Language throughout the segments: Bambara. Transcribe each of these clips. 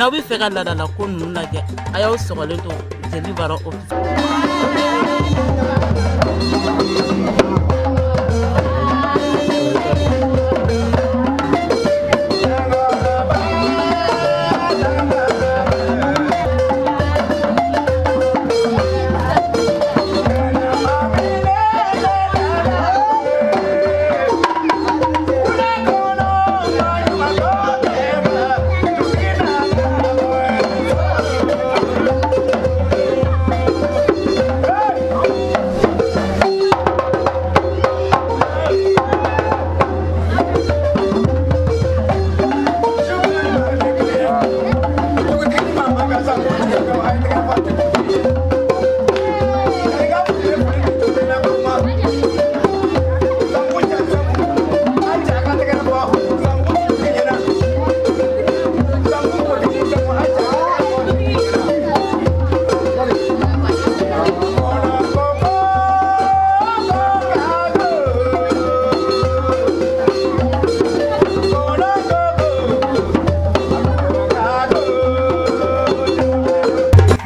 n'aw bɛ fɛ ka ladala ko ninnu lajɛ a y'aw sɔgɔlen to Jeli Baro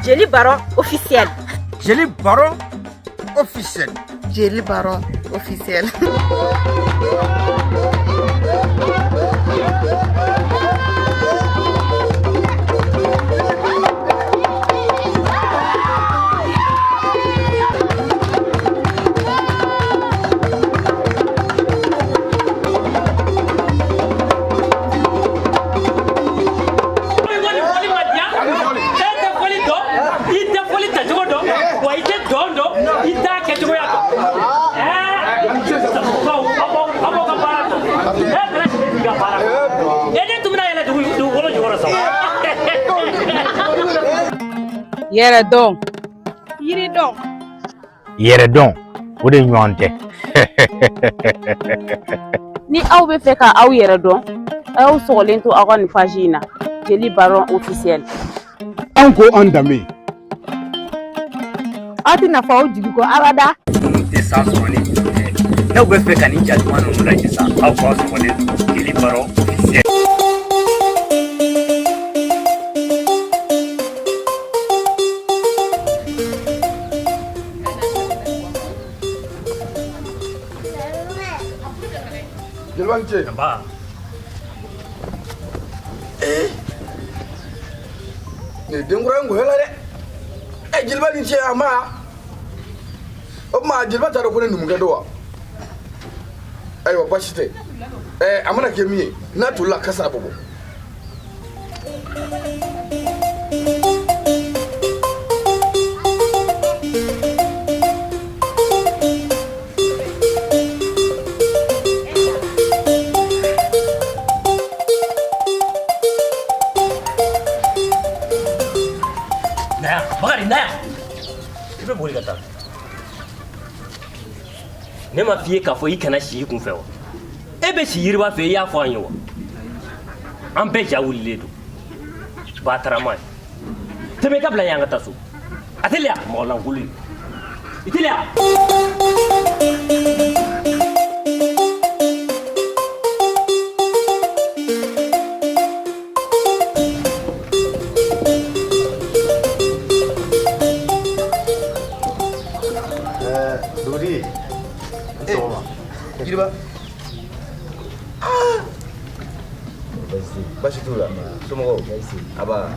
Jeli Baro officiel. Jeli Baro officiel. Jeli Baro officiel. Yɛrɛ dɔn Yiri dɔn. Yɛrɛ dɔn o de ɲɔgɔn tɛ. Ni aw bɛ fɛ ka aw yɛrɛ dɔn aw sɔgɔlen to aw ka nin page in na Jeli Baro officiel. An ko an danbe. Aw tɛ nafa aw jigi kɔ abada. Tɛ san sɔrɔlen n'aw bɛ fɛ ka nin jatuma ninnu lajɛ sa aw k'aw sɔgɔlen Jeli Baro officiel. Jelbance. Ba. Ne dengura ngo hela de. Jelbance ama. O ma Jelba ta ko ne numuge do wa. Ayo bashite. Amana ke miye na tulla kasa bobo. I bɛ boli ka taa ne ma f'i ye k'a fɔ I kana si I kun fɛ wa e bɛ si yiriba fɛ I y'a fɔ an ye wa an bɛɛ ja wulilen don batarama ye tɛmɛ I ka bila yan ka taa so a teliya mɔgɔ lankolon I teliya. Jiriba. Basi tula. Somo aba.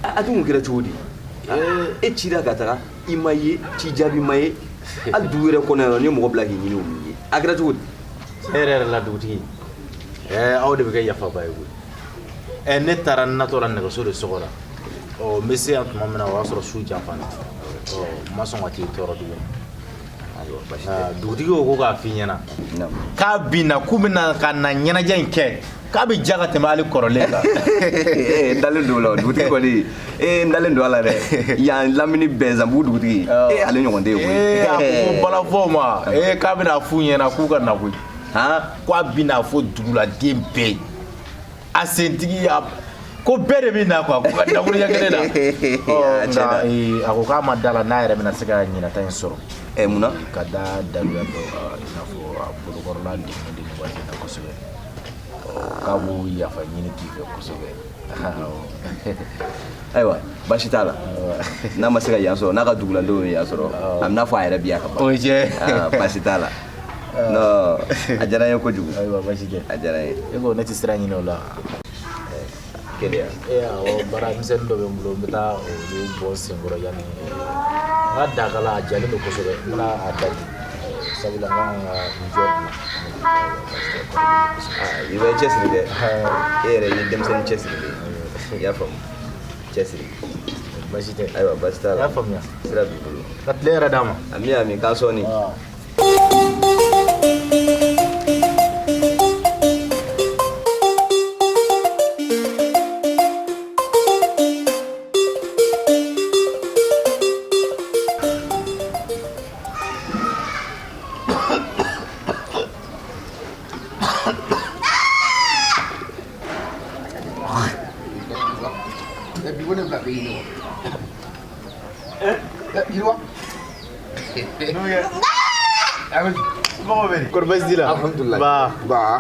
A dun kɛra cogo di? E cira ka taga I ma ye ci jaabi ma ye hali dugu yɛrɛ kɔnɔ yan ni mɔgɔ bila k'i ɲini o ye a kɛra cogo di? Yɛrɛ la dugutigi aw de bɛ kɛ yafaba ye koyi ne taara natɔ la nɛgɛso de sɔgɔra n bɛ se yan tuma min na o y'a sɔrɔ su janfana n ma sɔn ka t'i tɔɔrɔ tuguni dugutigi ko k'a f'i ɲɛna k'a binna k'u bɛna ka na ɲɛnajɛ in kɛ k'a bɛ ja ka tɛmɛ hali kɔrɔlen kan. N dalen don o la dugutigi kɔni n dalen don a la dɛ yan lamini bɛɛ Zanbugu dugutigi ale ɲɔgɔn tɛ yen koyi. A ko balafɔw ma k'a bɛna f'u ɲɛna k'u ka na koyi k'a bɛna fɔ duguladen bɛɛ a sentigi y'a ko bɛɛ de bɛ na quoi ko ka dakuruɲɛ kelen na a ko k'a ma da la n'a yɛrɛ bɛna se ka ɲinata in sɔrɔ. Munna ka da daluya dɔ I n'a fɔ a bolokɔrɔla degun de nin waati in na kosɛbɛ k'a b'o yafa ɲini k'i fɛ kosɛbɛ. Ayiwa baasi t'a la n'a ma se ka yan sɔrɔ n'a ka dugulandenw ye yan sɔrɔ a bɛna fɔ a yɛrɛ bi yan ka ban. O ye tiɲɛ. Baasi t'a la. Non a diyara n ye kojugu. Ayiwa baasi tɛ. A diyara n ye. E ko ne tɛ sira ɲini o la. Keleya. Awɔ baara misɛnnin dɔ bɛ n bolo n bɛ taa olu bɔ n senkɔrɔ yanni n ka dakala a jalen don kosɛbɛ n bɛna a daji sabula n kan ka n jɔ dilan. I bɛ cɛsiri dɛ. E yɛrɛ ye denmisɛnnin cɛsirilen i y'a faamu cɛsiri. Baasi tɛ. Ayiwa baasi t'a la. I y'a faamuya. Sira b'i bolo. Ka tile yɛrɛ d'a ma. Ami k'an sɔnni. Alhamdulillah. Ba.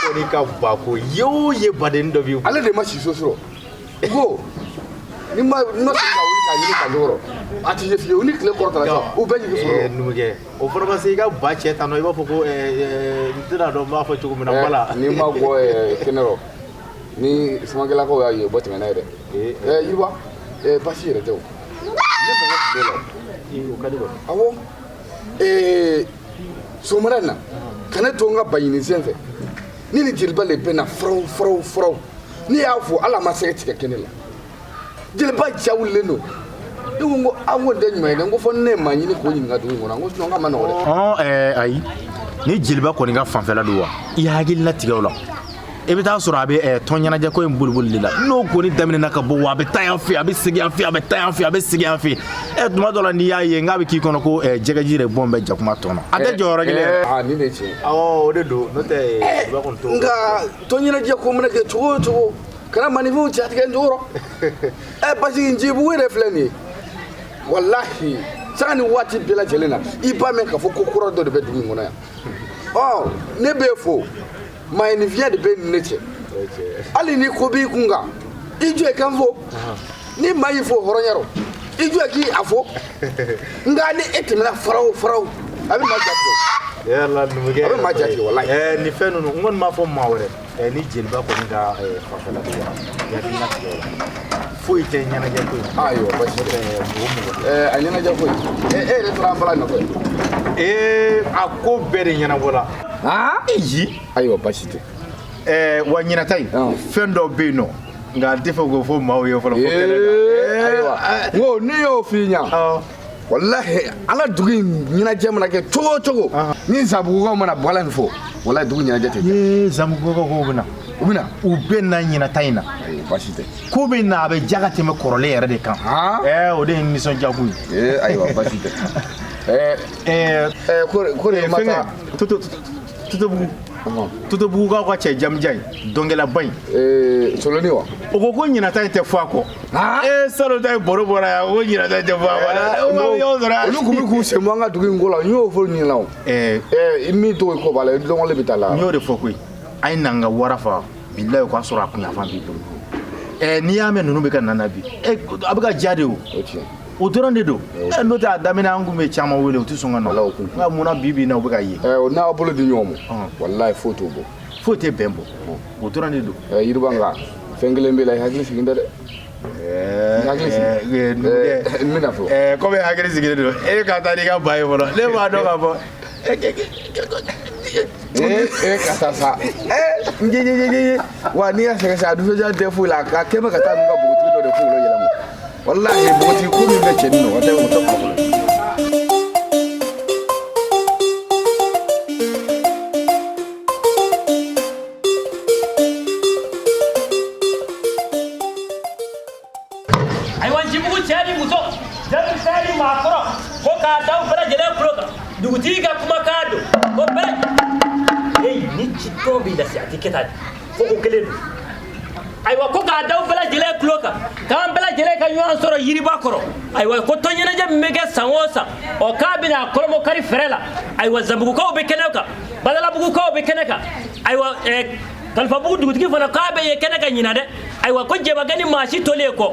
Ko ni ka ba ko ye baden dɔ bi. Ale de ma si so sɔrɔ. Ko ni ma no se ka wuli ka ɲini ka jɔrɔ. A ti je fiye u ni tile kɔrɔta la. U bɛɛ jigi sɔrɔ. Numukɛ o fɔra ma se i ka ba cɛ tan nɔ i b'a fɔ ko n tɛna dɔn n b'a fɔ cogo min na bala. Ni ma bɔ kɛnɛrɔ ni samakelakaw y'a ye bɔ tɛmɛna ye dɛ. Yiriba basi yɛrɛ tɛ o. Ne mago tun b'e la. O ka di kɔni. Awɔ. Sɔgɔmada in na ka ne to n ka baɲini sen fɛ ni ni jeliba de bɛ na faraw ne y'a fɔ ala ma sɛgɛ tigɛ kɛnɛ la jeliba ja wulilen don ne ko n ko an ko tɛ ɲuman ye dɛ n ko fɔ ne ye maa ɲini k'o ɲininka dugu in kɔnɔ n ko sinon n ka ma nɔgɔ dɛ. Ayi ni jeliba kɔni ka fanfɛla don wa i hakilina tigɛ o la i bɛ taa sɔrɔ a bɛ tɔn ɲɛnajɛ ko in boli de la n'o kɔni daminɛna ka bɔ wa a bɛ taa yan fɛ a bɛ segin yan fɛ a bɛ taa yan fɛ a bɛ segin yan fɛ tuma dɔ la n'i y'a ye n k'a bɛ k'i kɔnɔ ko jɛgɛji de bɔn bɛ jakuma tɔn na a tɛ jɔyɔrɔ kelen. Nin de ye tiɲɛ ye. O de don n'o tɛ jeliba kɔni t'o. Nka tɔn ɲɛnajɛ ko mana kɛ cogo o cogo kana manifɛnw jatigɛ n jɔyɔrɔ parce que Ncibugu yɛrɛ filɛ nin ye walahi sanga ni waati bɛɛ lajɛlen na i b'a mɛn k'a fɔ ko kɔrɔ dɔ de bɛ dugu in kɔnɔ yan ne b'e fo maɲinifiyɛ de bɛ ne cɛ hali ni ko b'i kun kan i jɔ i kan fɔ ni maa y'i fɔ hɔrɔnya rɔ i jɔ k'i a fɔ nka ni e tɛmɛna faraw a bɛ maa jatigɛ. Yala numukɛ a bɛ maa jatigɛ walahi. Nin fɛn ninnu n kɔni m'a fɔ maa wɛrɛ ni jeliba kɔni ka fanfɛla don wa i hakilina tigɛ o la foyi tɛ ɲɛnajɛ ko in. Ayiwa basi tɛ a ɲɛnajɛ ko in e yɛrɛ tora an bala nɔfɛ. A ko bɛɛ de ɲɛnabɔla. Eyi. Ayiwa basi tɛ. Wa ɲinata yen fɛn dɔ bɛ yen nɔ nka n tɛ fɛ k'o fɔ maaw ye fɔlɔ. Ayiwa n ko ne y'o f'i ɲa walahi ala dugu in ɲɛnajɛ mana kɛ cogo o cogo ni Zabugukaw mana bɔ ala nin fɔ walahi dugu ɲɛnajɛ tɛ kɛ. Zabugukaw ko bɛ na. U bɛ na ɲinata in na. Basi tɛ. Ko bɛ na a bɛ ja ka tɛmɛ kɔrɔlen yɛrɛ de kan. O de ye nisɔndiya ko ye. Ayiwa basi tɛ. Ko de ye ma taa. Totobugukaw ka cɛ jamujan in dɔnkɛlaba in. Soloni wa. O ko ɲinata in tɛ fɔ a kɔ. Salon ta ye baro bɔra yan ko ɲinata in tɛ fɔ a kɔ. Olu tun bɛ k'u sen bɔ an ka dugu in ko la n y'o fɔ ɲɛna o. Min t'o ko b'a la dɔngɔli bɛ taa la. N y'o de fɔ koyi a ye na n ka wara fa bilayi o k'a sɔrɔ a kunyafan b'i bolo. N'i y'a mɛn ninnu bɛ ka nana bi a bɛ ka ja de o. O dɔrɔn de don n'o tɛ a daminɛ an kun bɛ caman wele u tɛ sɔn ka na nka munna bi na u bɛ ka ye. N'a bolo di ɲɔgɔn ma walayi foyi t'o bɔ. Foyi tɛ bɛn bɔ o dɔrɔn de don. Yiriba nka fɛn kelen b'i la i hakili sigilen tɛ dɛ. N bɛna fɔ. Komi hakili sigilen don e ka taa n'i ka ba ye fɔlɔ ne b'a dɔn ka fɔ. Ka taa sa wa n'i y'a sɛgɛsɛ a dusɛndiya tɛ foyi la a kɛ bɛ ka taa ninnu ka npogotigi dɔ de kunkolo yɛlɛma walahi npogotigi ko min bɛ cɛ nin nɔ o tɛ kɔlɔlɔ ye. Ayiwa Ncibugu cɛ ni muso denmisɛn ni maakɔrɔ ko k'a da u bɛɛ lajɛlen tulo kan dugutigi ka kumakan don ko bɛɛ ni ci dɔw b'i lase a tɛ kɛ tan fo ko kelen don ayiwa ko k'a daw bɛɛ lajɛlen tulo kan k'an bɛɛ lajɛlen ka ɲɔgɔn sɔrɔ yiriba kɔrɔ ayiwa ko tɔnɲɛnajɛ min bɛ kɛ san o san ɔ k'a bɛna kɔlɔmɔ kari fɛrɛ la ayiwa zabugukaw bɛ kɛnɛ kan badalabugukaw bɛ kɛnɛ kan ayiwa kalifabugu dugutigi fana k'a bɛ ye kɛnɛ kan ɲinan dɛ ayiwa ko jɛbakɛ ni maa si tolen kɔ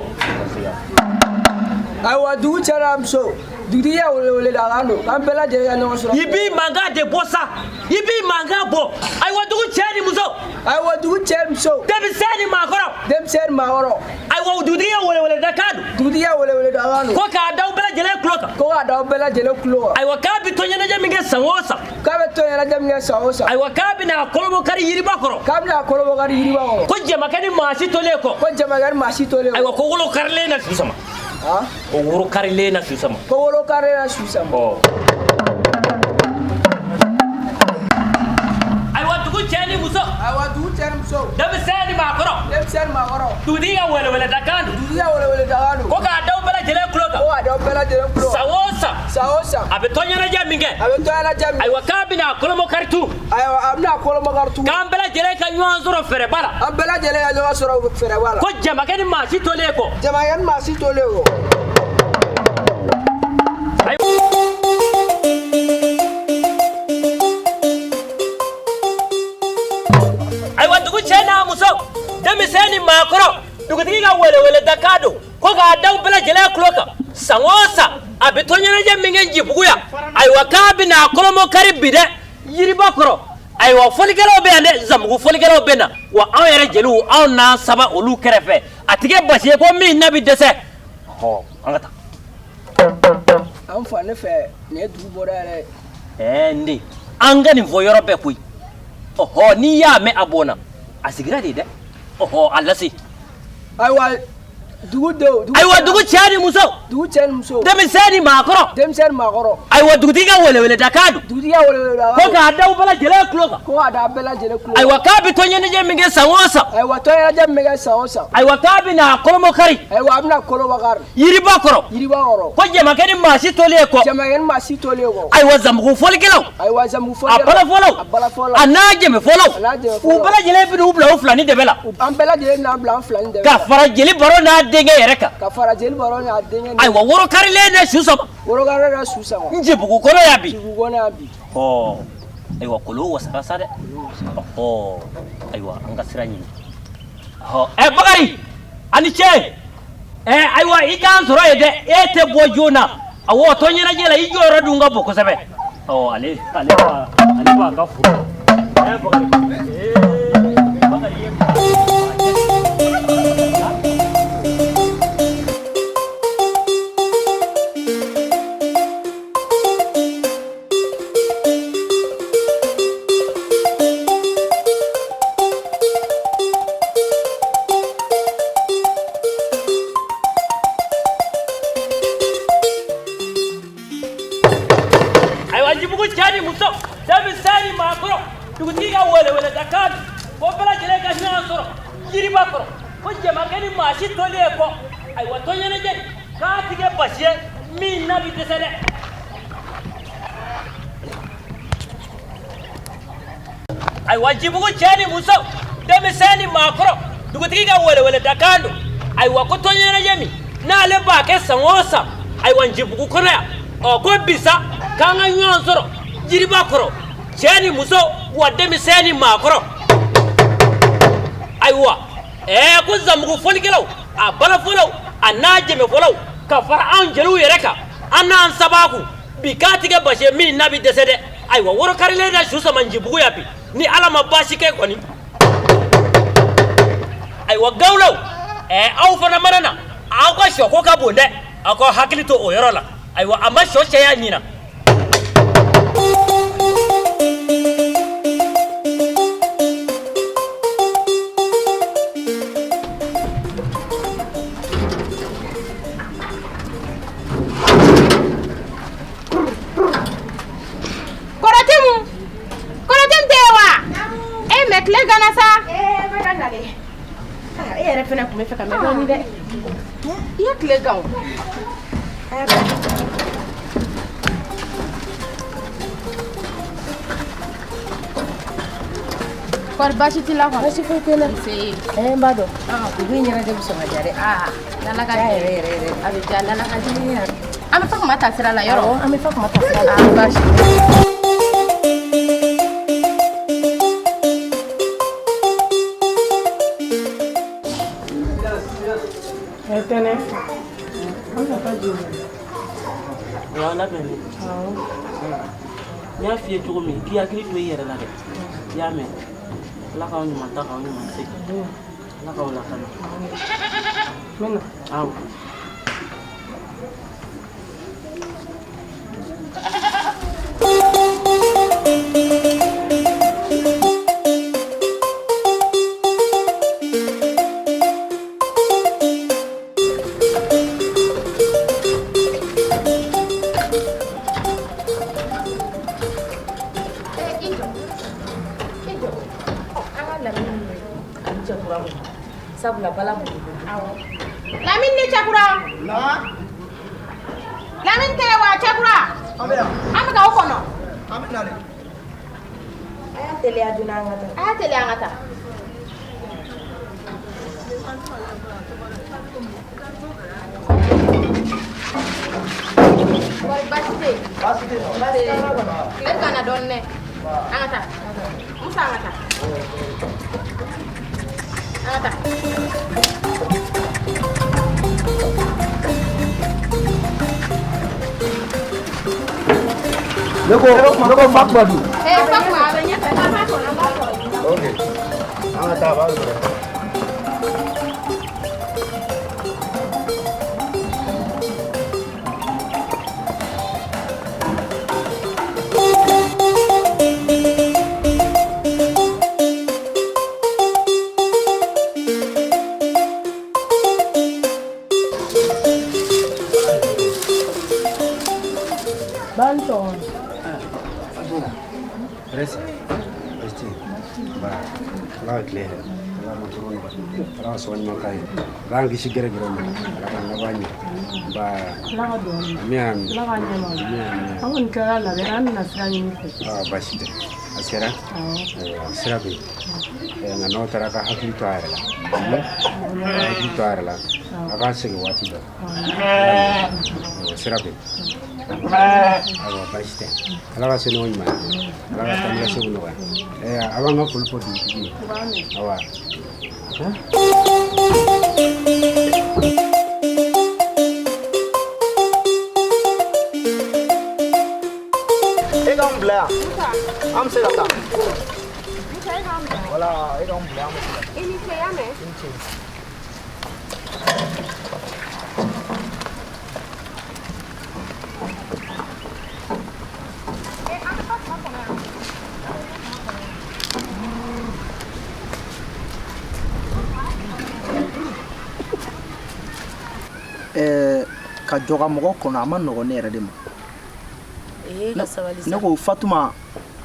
ayiwa dugu cɛla muso dugutigiya wele da kan don k'an bɛɛ lajɛlen ka ɲɔgɔn sɔrɔ i b'i mankan de bɔ sa i b'i mankan bɔ ayiwa dugu cɛ ni muso ayiwa dugu cɛ muso denmisɛn ni maakɔrɔ denmisɛn ni maakɔrɔ ayiwa dugutigiya wele da kan don dugutigiya wele da kan don ko k'a daw bɛɛ lajɛlen tulo kan ko k'a d'aw bɛɛ lajɛlen tulo kan ayiwa k'a bɛ tɔnɲɛnajɛ min kɛ san o san k'a bɛ tɔnɲɛnajɛ min kɛ san o san ayiwa k'a bɛna kɔlɔbɔ kari yiriba kɔrɔ k'a bɛna kɔlɔbɔ kari yiriba kɔrɔ ko jɛmakɛ ni maa si tolen kɔ ko jamakɛ ni maa si tolen ayiwa ko wolo karilen na su sama o woro karilen na su sama ko wolo kari na su sama ayiwa dugu cɛ ni muso ayiwa dugu cɛ ni muso denmisɛn ni maakɔrɔ denmisɛn ni maakɔrɔ dugutigi ka welewele da kan don dugutigiya wele da kan don ko k'a daw bɛɛ lajɛlen tulo kan ko k'a d'aw bɛɛ lajɛlen tulo san o san san o san a bɛ tɔnɲɛnajɛ min kɛ a bɛ tɔnɲɛnajɛ min ayiwa k'a bɛna kɔlɔmɔ kari tu ayiwa a bɛna kɔlɔbɔ kari tugun k'an bɛɛ lajɛlen ka ɲɔgɔn sɔrɔ fɛrɛba la an bɛɛ lajɛlen ka ɲɔgɔn sɔrɔ fɛrɛba la ko jamakɛ ni maa si tolen kɔ jamakɛ ni maa si tolen kɔ ayiwa dugu cɛ n'a muso denmisɛn ni maakɔrɔ dugutigi ka welewele da kan don ko k'a daw bɛɛ lajɛlen tulo kan san o san a bɛ tɔnɲɛnajɛ min kɛ njibugu yan ayiwa k'a bɛna kɔlɔmɔ kari bi dɛ yiriba kɔrɔ ayiwa fɔlikɛlaw bɛ yan dɛ zamugu fɔlikɛlaw bɛ na wa anw yɛrɛ jeliw anw n'an saba olu kɛrɛfɛ a tɛ kɛ basi ye ko min na bɛ dɛsɛ an ka taa. an fa ne fɛ nin ye dugu bɔra yɛrɛ n den an ka nin fɔ yɔrɔ bɛɛ koyi n'i y'a mɛn a bɔnna a sigira de dɛ a lase ayiwa dugu denw ayiwa dugu cɛ ni muso dugu cɛ ni muso denmisɛn ni maakɔrɔ denmisɛn ni maakɔrɔ ayiwa dugutigi ka welewele da kan don dugutigiya wele da ko k'a daw bɛɛ lajɛlen tulo kan ko k'a d'aw bɛɛ lajɛlen tulo ayiwa k'a bɛ tɔnɲɛnajɛ min kɛ san o san ayiwa tɔnɲɛnajɛ min bɛ kɛ san o san ayiwa k'a bɛna kɔlɔmɔ kari ayiwa a bɛna kɔlɔbɔ kari yiriba kɔrɔ yiriba kɔrɔ ko jamakɛ ni maa si tolen kɔ jamakɛ ni maa si tolen kɔ ayiwa zamugu fɔlikɛlaw ayiwa zamugu a fɔlikɛlaw balafɔlaw a n'a jɛmɛfɔlaw a n'a jɛmɛfɔlaw u bɛɛ lajɛlen bɛ n'u bila u filani dɛbɛ la an bɛɛ lajɛlen n'an bila an filani dɛbɛ ka fara jeli baro n'a denkɛ yɛrɛ kan ka fara jeli baro n'a denkɛ ayiwa woro karilen na su saba woro kari na su sama njibugu kɔnɔ yan bi dugu kɔnɔ yan bi ayiwa kolo wasaka sa dɛ ayiwa an ka sira ɲini bakari a ni ce ayiwa i k'an sɔrɔ yen dɛ e tɛ bɔ joona awɔ tɔnɲɛnajɛ la i jɔyɔrɔ dun ka bon kosɛbɛ ale b'a ka furu bakari bakari ye njibugu cɛ ni muso denmisɛn ni maakɔrɔ dugutigi ka welewele da kan ko bɛɛ lajɛlen ka ɲɔgɔn sɔrɔ yiriba kɔrɔ ko jamakɛ ni maa si tolen kɔ ayiwa tɔnɲɛnajɛ k'a tɛ kɛ basi ye min na bɛ dɛsɛ dɛ ayiwa njibugu cɛ ni muso denmisɛn ni maakɔrɔ dugutigi ka welewele da kan don ayiwa ko tɔnɲɛnajɛ min n'ale b'a kɛ san o san ayiwa njibugu kɔnɔ yan ko bisa k'an ka ɲɔgɔn sɔrɔ yiriba kɔrɔ cɛ ni muso wa denmisɛn ni maakɔrɔ ayiwa ko zamugu fɔlikɛlaw a balafɔlaw a n'a jɛmɛfɔlaw ka fara anw jeliw yɛrɛ kan an n'an sabaku bi k'a tɛ kɛ basi ye min na bɛ dɛsɛ dɛ ayiwa woro karilen na su sama njibugu yan bi ni ala ma baasi kɛ kɔni ayiwa gawulaw aw fana mana na aw ka sɔko ka bon dɛ aw ka hakili to o yɔrɔ la ayiwa a ma sɔ cɛya ɲina kɔrɔtɛmu tɛ wa e mɛ tile gana sa bɛ ka nale e yɛrɛ fana tun bɛ fɛ ka mɛ dɔɔni dɛ i ye tile gan o Kɔri baasi t'i la kɔni? Baasi foyi tɛ n na. N b'a dɔn. U b'i ɲɛnajɛ bɛ sɔn ka diya dɛ. N'Ala ka diya yɛrɛ yɛrɛ yɛrɛ. A bɛ diya n'Ala ka diya. An bɛ Fakuma ta sira la yɔrɔ? An bɛ Fakuma ta sira la. Baasi. Tɛnɛ. An ka taa joli? O y'a labɛnnen. N y'a f'i ye cogo min k'i hakili to i yɛrɛ la dɛ. I y'a mɛn? Ala k'aw ɲuman ta k'aw ɲuman segin. Ala k'aw lakana. N bɛ na. Awɔ. Sabula bala mun Lamin ni Cakura. Lamin tɛ wa Cakura? An bɛ k'aw kɔnɔ. An bɛ na de. A y'a teliya dun an ka taa. A y'a teliya an ka taa. Kɔri baasi tɛ yen? Baasi tɛ yen. Tile ganna dɔɔnin dɛ. An ka taa. Musa an ka taa. An ka taa. Ne ko Fakuma dun. Fakuma a bɛ ɲɛfɛ. An b'a kɔnɔ, an b'a kɔnɔ. Ok. An ka taa a b'a sɔrɔ. Banton. Resi. Pasti. Ba. Ala kile. Ala motoro ba. Ala sɔn ma kai. Ran kisi gere gere ma. Ala na bani. Ba. Ala ka don. Miam. Ala ka ɲɛma. Miam. An kɔni kɛra labɛn an bɛna sira ɲini fɛ. Basi tɛ. A sera. Sira bɛ yen. Nka n'aw taara ka hakili to a yɛrɛ la. Hakili to a yɛrɛ la. A k'a segin waati dɔ. Sira bɛ yen. Awa basi tɛ. Ala ka se n'o ɲuman ye. Ala ka taa ni ka segu nɔgɔya. A b'an ka foli fɔ dugutigi ye. Awa. E k'an bila yan. An bɛ se ka taa. Voilà, e k'an bila yan. I ni ce, i y'a mɛn? Ka jɔ ka mɔgɔ kɔnɔ a ma nɔgɔn ne yɛrɛ de ma. Ka sabali sa. Ne ko Fatuma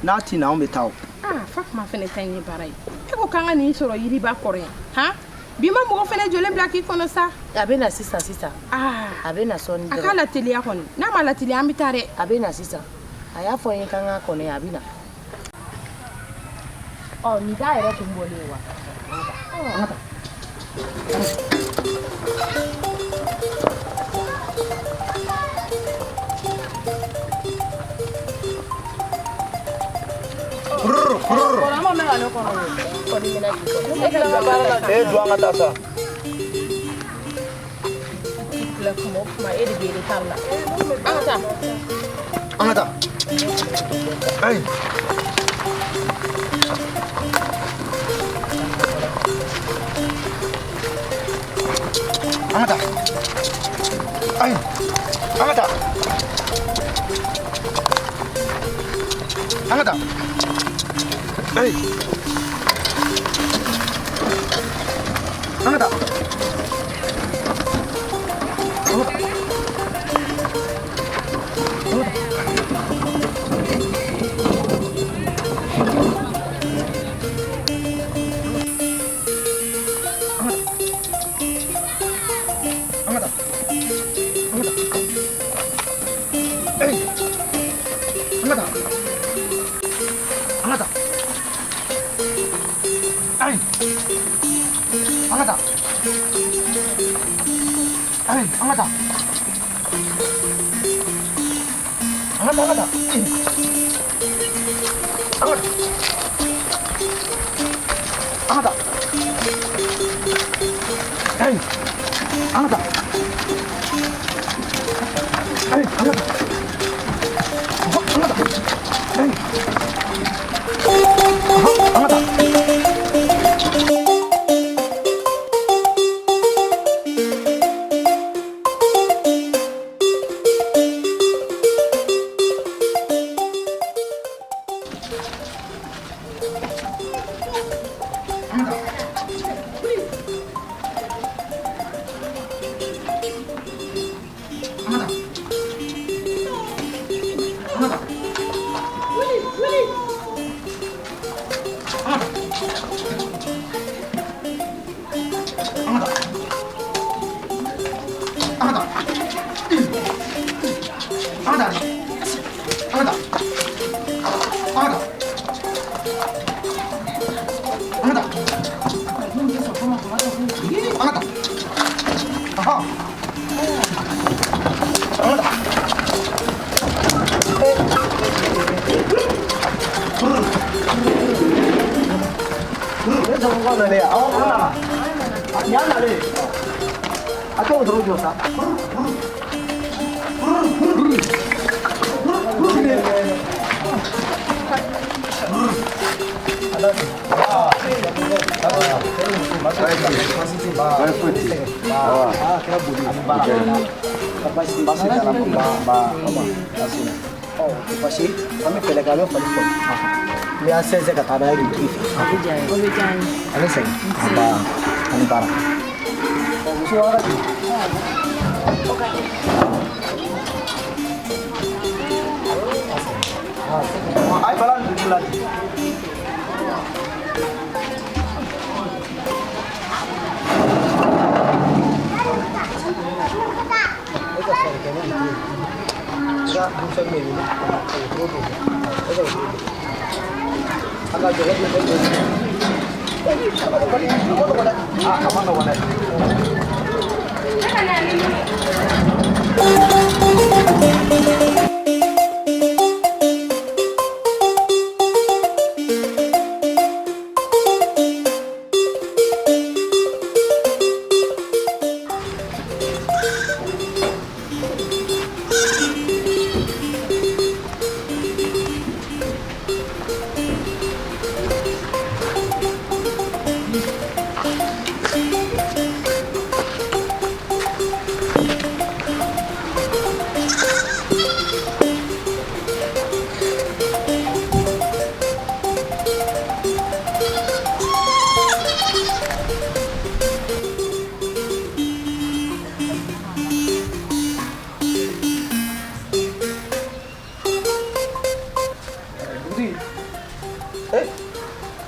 n'a ti na anw bɛ taa o. Fakuma fɛnɛ ta in ye baara ye. E ko k'an ka nin sɔrɔ yiriba kɔrɔ yan. Han? Bi ma mɔgɔ fɛnɛ jɔlen bila k'i kɔnɔ sa. A bɛ na sisan. A bɛ na sɔɔni dɔrɔn. A k'a lateliya kɔni. N'a ma lateliya an bɛ taa dɛ. A bɛ na sisan. A y'a fɔ n ye k'an ka kɔnɔ ye a bɛ na. Nin t'a yɛrɛ kun bɔlen ye wa? An ka taa. Don an ka taa sa. Kuma e de bɛ retard la. An ka taa. An ka taa. Ayi. An ka taa. Ayi. An ka taa. An ka taa. Ayi. An ka taa. Angata.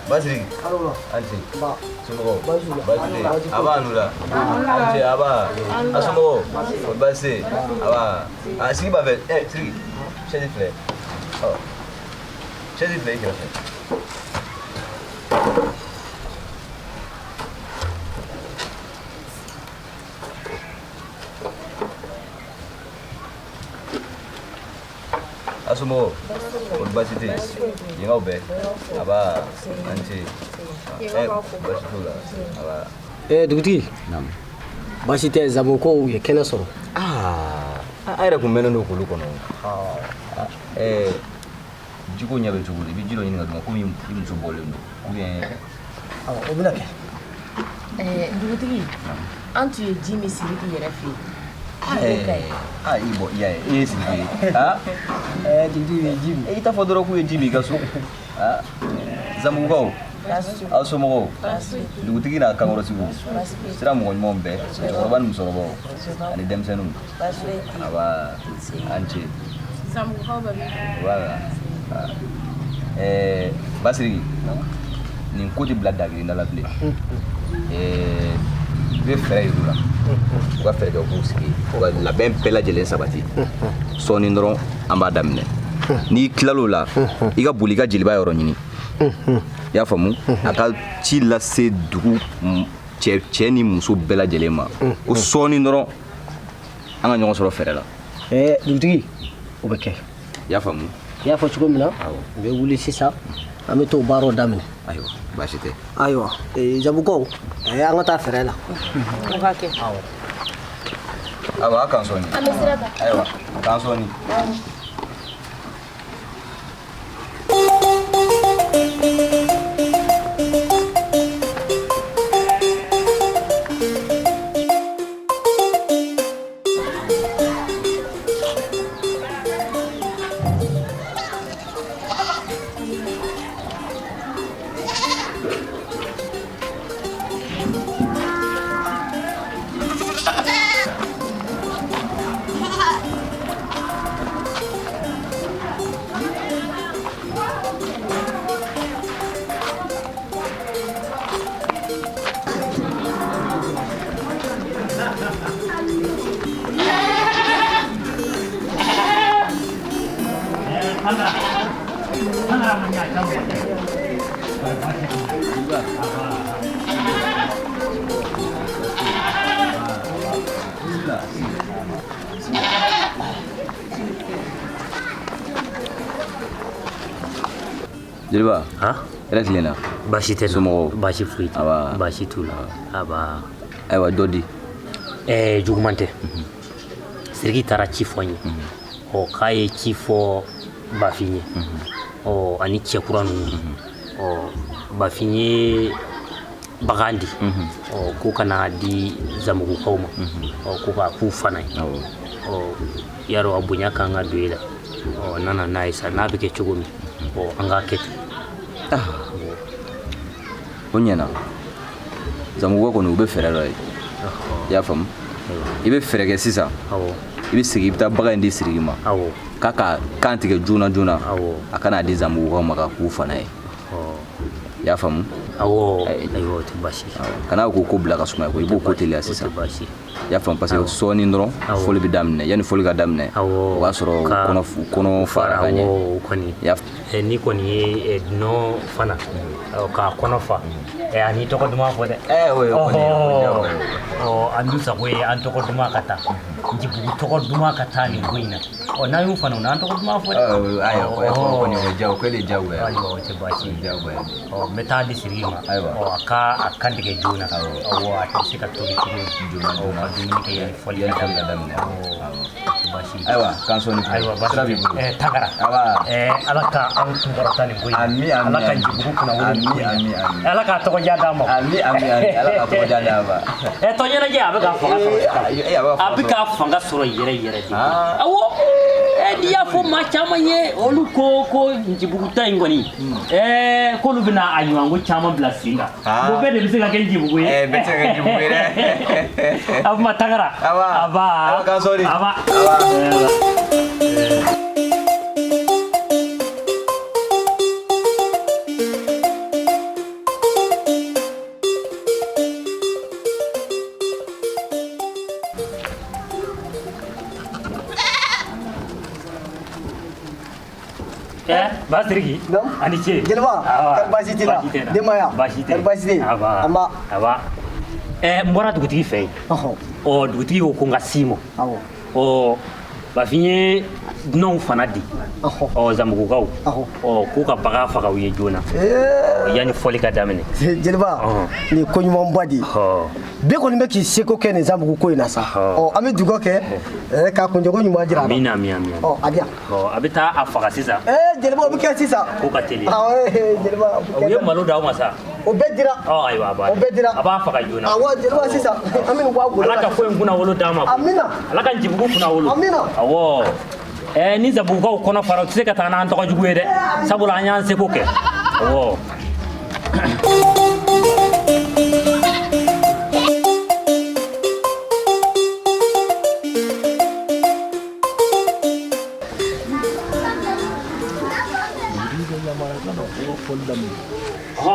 Basri. Anci. Sumogo. Basri. Aba nula. Anci aba. Asumogo. Basri. Aba. Ah, sigi ba vet. Sigi. Chedi fle. Oh. Chedi fle kira. Asumogo. Basri. Yengau be. Aba. Anci. Basitula. Aba. Duguti. Nam. Basi tɛ Zabo ko u ye kɛnɛ sɔrɔ. A yɛrɛ kun mɛnnen don k'olu kɔnɔ. Jiko ɲɛ bɛ cogo di? I bɛ ji dɔ ɲini ka d'u ma komi i muso bɔlen don ou bien. O bɛna kɛ. Dugutigi, an tun ye ji min Siriki yɛrɛ fɛ yen. I bɔ i y'a ye e ye Siriki ye. Dugutigi ye ji min. I t'a fɔ dɔrɔn k'u ye ji min i ka so. Zamugukaw. Aw somɔgɔw. Dugutigi n'a kankɔrɔsigiw. Sira mɔgɔ ɲumanw bɛɛ. Cɛkɔrɔba ni musokɔrɔbaw. Ani denmisɛnninw. Aba an ce. Zamugukaw bɛ min? Voilà. Basiri, nin ko tɛ bila dagirinda la bilen. I bɛ fɛɛrɛ yir'u la. U ka fɛɛrɛ kɛ u k'u sigi. U ka labɛn bɛɛ lajɛlen sabati. Sɔɔni dɔrɔn an b'a daminɛ. N'i tilal'o la, i ka boli i ka jeliba yɔrɔ ɲini. I y'a faamu? A ka ci lase dugu cɛ ni muso bɛɛ lajɛlen ma. Ko sɔɔni dɔrɔn an ka ɲɔgɔn sɔrɔ fɛrɛ la dugutigi o bɛ kɛ i y'a faamu i y'a fɔ cogo min na n bɛ wuli sisan an bɛ t'o baaraw daminɛ ayiwa baasi tɛ ayiwa jabukaw an ka taa fɛrɛ la o ka kɛ ayiwa a kan sɔɔni an bɛ sira ta ayiwa kan sɔɔni Jeliba yɛrɛ tilenna baasi tɛ somɔgɔw baasi foyi tɛ baasi t'u la aba ayiwa dɔ di juguman tɛ Siriki taara ci fɔ n ye k'a ye ci fɔ Bafin ye ani cɛ kura ninnu Bafin ye bagan di k'u kana di Zamugukaw ma ko k'a k'u fana ye yarɔ a bonya kan ka don e la nana n'a ye sa n'a bɛ kɛ cogo min an k'a kɛ ten o ɲɛna Zamugukaw kɔni u bɛ fɛrɛ la ye i y'a faamu i bɛ fɛrɛ kɛ sisan i bɛ segin i bɛ taa bagan in di Siriki ma k'a ka kan tigɛ joona joona a kana di Zamugukaw ma ka k'u fana ye i y'a faamu ayiwa o tɛ baasi kana ko bila ka suma ko i b'o ko teliya sisan i y'a faamu parce que sɔɔni dɔrɔn foli bɛ daminɛ yanni foli ka daminɛ o b'a sɔrɔ kɔnɔ fara ka ɲɛ ni kɔni ye dunɔ fana k'a kɔnɔ fa ani tɔgɔ duman fɔ dɛ an dun sago ye an tɔgɔ duman ka taa Njibugu tɔgɔ duman ka taa nin ko in na n'an y'u fana an tɔgɔ duman fɔ dɛ ayiwa kɔni o kɛlen jagoya ayiwa o tɛ baasi n bɛ taa di Siriki ma a ka kan tigɛ joona a tɛ se ka tobi cogo ka dumuni kɛ yanni fɔli ka daminɛ ayiwa kan sɔɔni Tagara ala ka an kunkɔrɔta nin ko in ala ka Njibugu kunnawolo nin ko in ala k'a tɔgɔdiya d'a ma ala ka tɔgɔdiya d'a ma tɔ ɲɛnajɛ a bɛ k'a fanga sɔrɔ yɛrɛ yɛrɛ de awɔ n'i y'a fɔ maa caman ye olu ko Njibuguta in kɔni k'olu bɛna a ɲɔgɔn ko caman bila sen kan o bɛɛ de bɛ se ka kɛ Njibugu ye bɛɛ tɛ se ka kɛ Njibugu ye dɛ a bɛ Tagara aba kan sɔɔni Ba Siriki ani ce Jeliba kari baasi t'i la denbaya kari baasi tɛ yen an b'a n bɔra dugutigi fɛ yen dugutigi ko n ka s'i ma Bafin ye dunanw fana di Zamugukaw k'u ka bagan faga u ye joona yanni fɔli ka daminɛ Jeliba nin ko ɲumanba de bɛɛ kɔni bɛ k'i seko kɛ nin Zamugu ko in na sa an bɛ dugawu kɛ k'a kunjɛko ɲuman jira a la amina a di yan a bɛ taa a faga sisan Jeliba o bɛ kɛ sisan ko ka teli Jeliba u ye malo d'aw ma sa o bɛɛ dira ayiwa o bɛɛ dira a b'a faga joona Jeliba sisan an bɛ nin bɔ a bolo ala ka ko in kunnawolo d'a ma amina ala ka Njibugu kunnawolo amina awɔ ni Zabugukaw kɔnɔ fara u tɛ se ka taa n'an tɔgɔ jugu ye dɛ sabula an y'an seko kɛ awɔ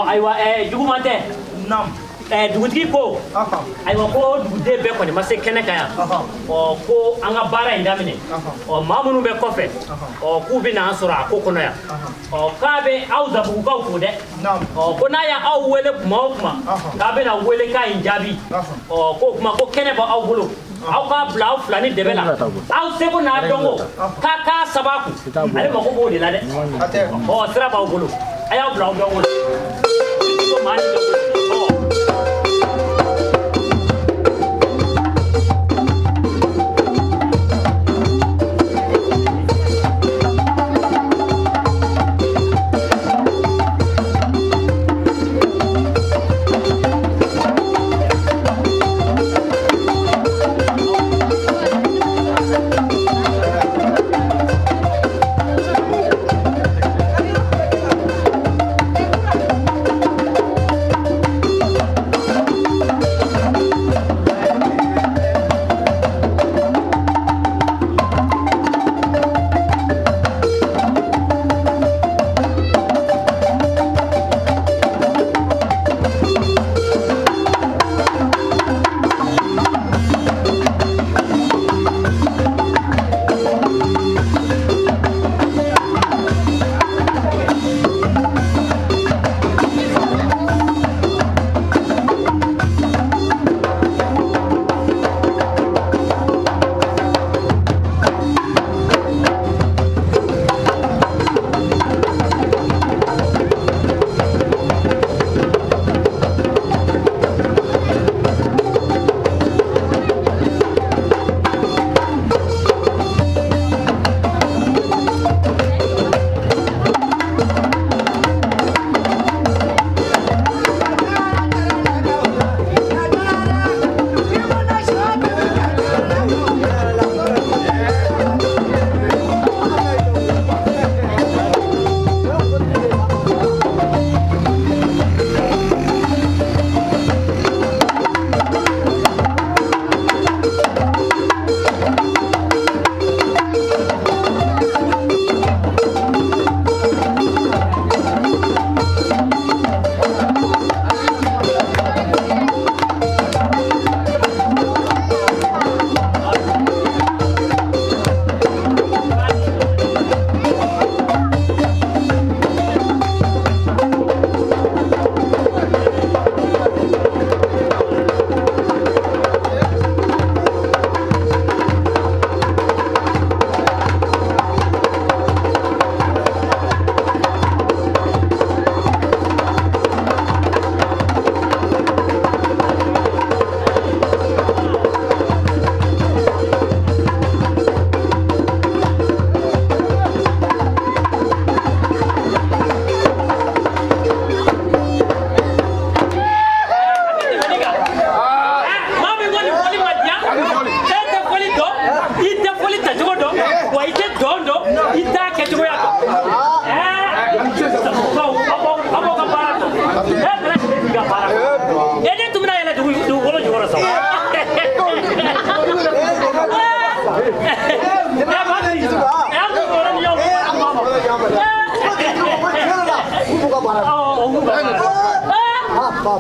ayiwa juguman tɛ dugutigi ko ayiwa ko duguden bɛɛ kɔni ma se kɛnɛ kan yan ko an ka baara in daminɛ maa minnu bɛ kɔfɛ k'u bɛ n'an sɔrɔ a ko kɔnɔ yan k'a bɛ aw Zabugukaw fo dɛ ko n'a y'aw wele tuma o tuma k'a bɛna wele k'a in jaabi k'o kuma ko kɛnɛ b'aw bolo aw ka bila aw fila ni dɛbɛ la aw seko n'a dɔnko k'a sababu ale mako b'o de la dɛ sira b'aw bolo a y'aw bila aw dɔnko la ko maa ni dɔnko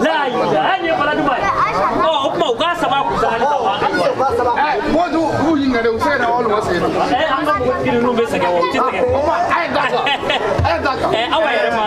La ilaha ni fala duma o kuma o ka saba ku saba modu ku yin ngare o se na olu wase an ka mo kiri no be sege o ti sege o ma ai da awa yere ma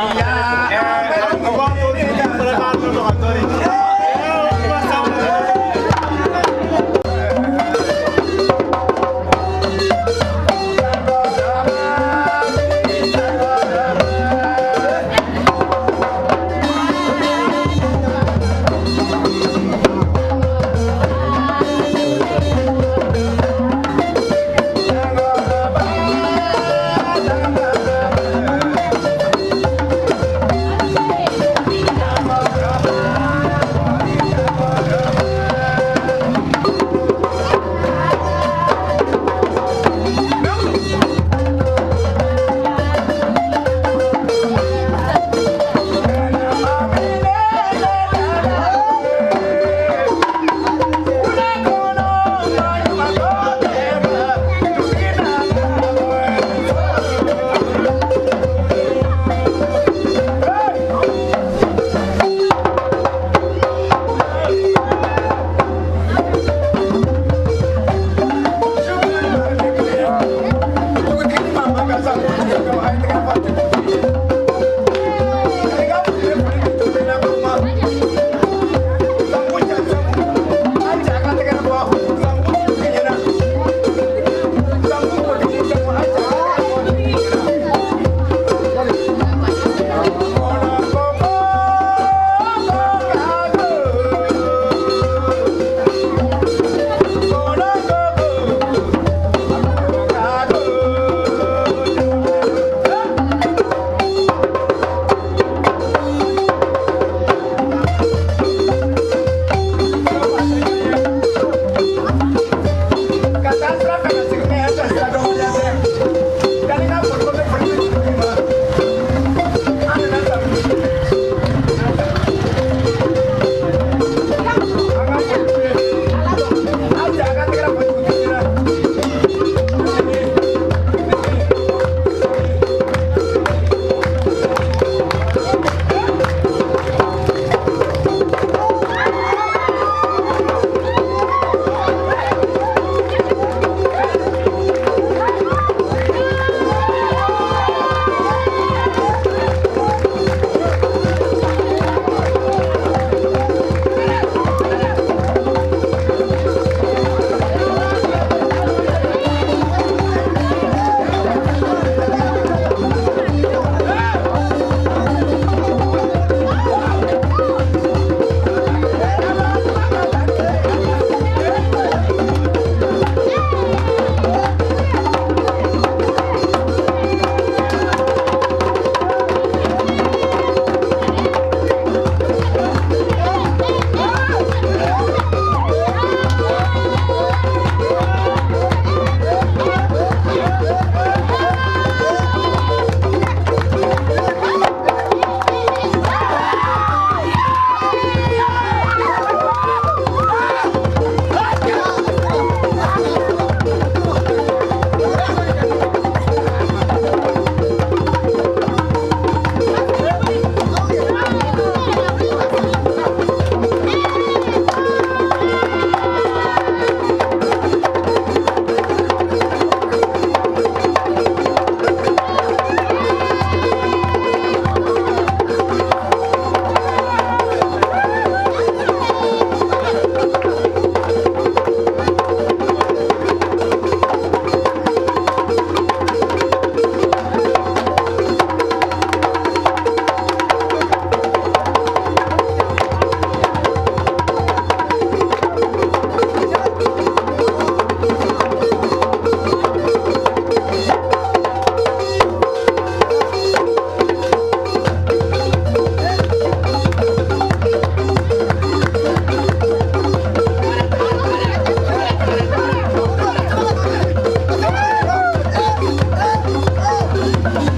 Thank you.